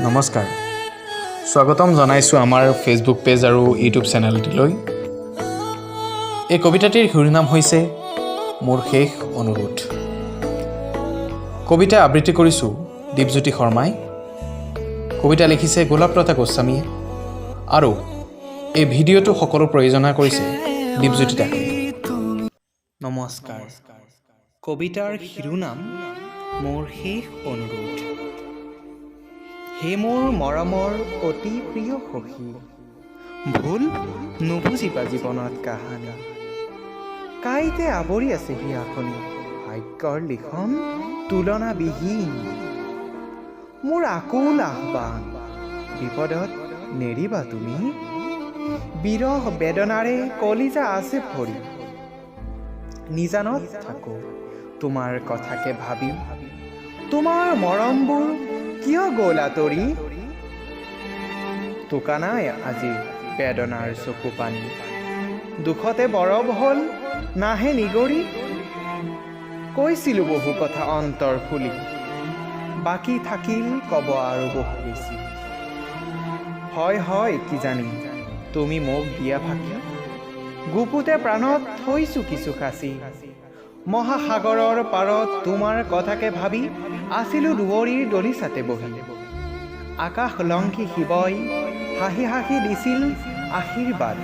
নমস্কাৰ স্বাগতম জনাইছোঁ আমাৰ ফেচবুক পেজ আৰু ইউটিউব চেনেলটিলৈ। এই কবিতাটিৰ শিৰোনাম হৈছে মোৰ শেষ অনুৰোধ। কবিতা আবৃত্তি কৰিছোঁ দীপজ্যোতি শৰ্মাই। কবিতা লিখিছে গোলাপলতা গোস্বামীয়ে আৰু এই ভিডিঅ'টো সকলো প্ৰয়োজনা কৰিছে দীপজ্যোতি দাসে। নমস্কাৰ। কবিতাৰ শিৰোনাম মোৰ শেষ অনুৰোধ। হে মোৰ মৰমৰ অতি প্ৰিয় সখী, ভুল নুবুজিবা জীৱনত কাহানি। কাইতে আৱৰি আছে হিয়াখনি, ভাগ্যৰ লিখন তুলনাবিহীন। মোৰ আকুল আহ্বান, বিপদত নেৰিবা তুমি। বিৰহ বেদনাৰে কলিজা আছে ভৰি, নিজানত থাকোঁ তোমাৰ কথাকে ভাবি। তোমাৰ মৰমবোৰ কিয় গ'ল আঁতৰি? টোকা নাই আজি বেদনাৰ চকু পানী, দুখতে বৰফ হ'ল নাহে নিগৰি। কৈছিলোঁ বহু কথা অন্তৰ খুলি, বাকী থাকিল ক'ব আৰু বহু বেছি। হয় কিজানি তুমি মোক দিয়া ফাঁকি, গুপুতে প্ৰাণত থৈছোঁ কিছু সাঁচি। মহাসাগৰৰ পাৰত তোমাৰ কথাকে ভাবি আছিলোঁ দুৱৰীৰ দলিচাতে বহি। আকাশ লংঘি শিৱই হাঁহি হাঁহি দিছিল আশীৰ্বাদ,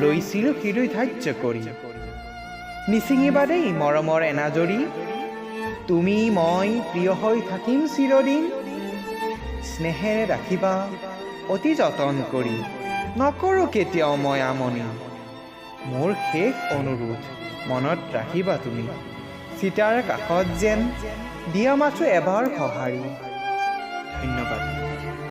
লৈছিলোঁ হৃদয় ধাৰ্য কৰি। নিচিঙিবা দেই মৰমৰ এনাজৰী, তুমি মই প্ৰিয় হৈ থাকিম চিৰদিন। স্নেহেৰে ৰাখিবা অতি যতন কৰি, নকৰোঁ কেতিয়াও মই আমনি। মোৰ শেষ অনুৰোধ মনত ৰাখিবা তুমি, চিতাৰ কাষত যেন দিয়া মাথো এবাৰ সঁহাৰি। ধন্যবাদ।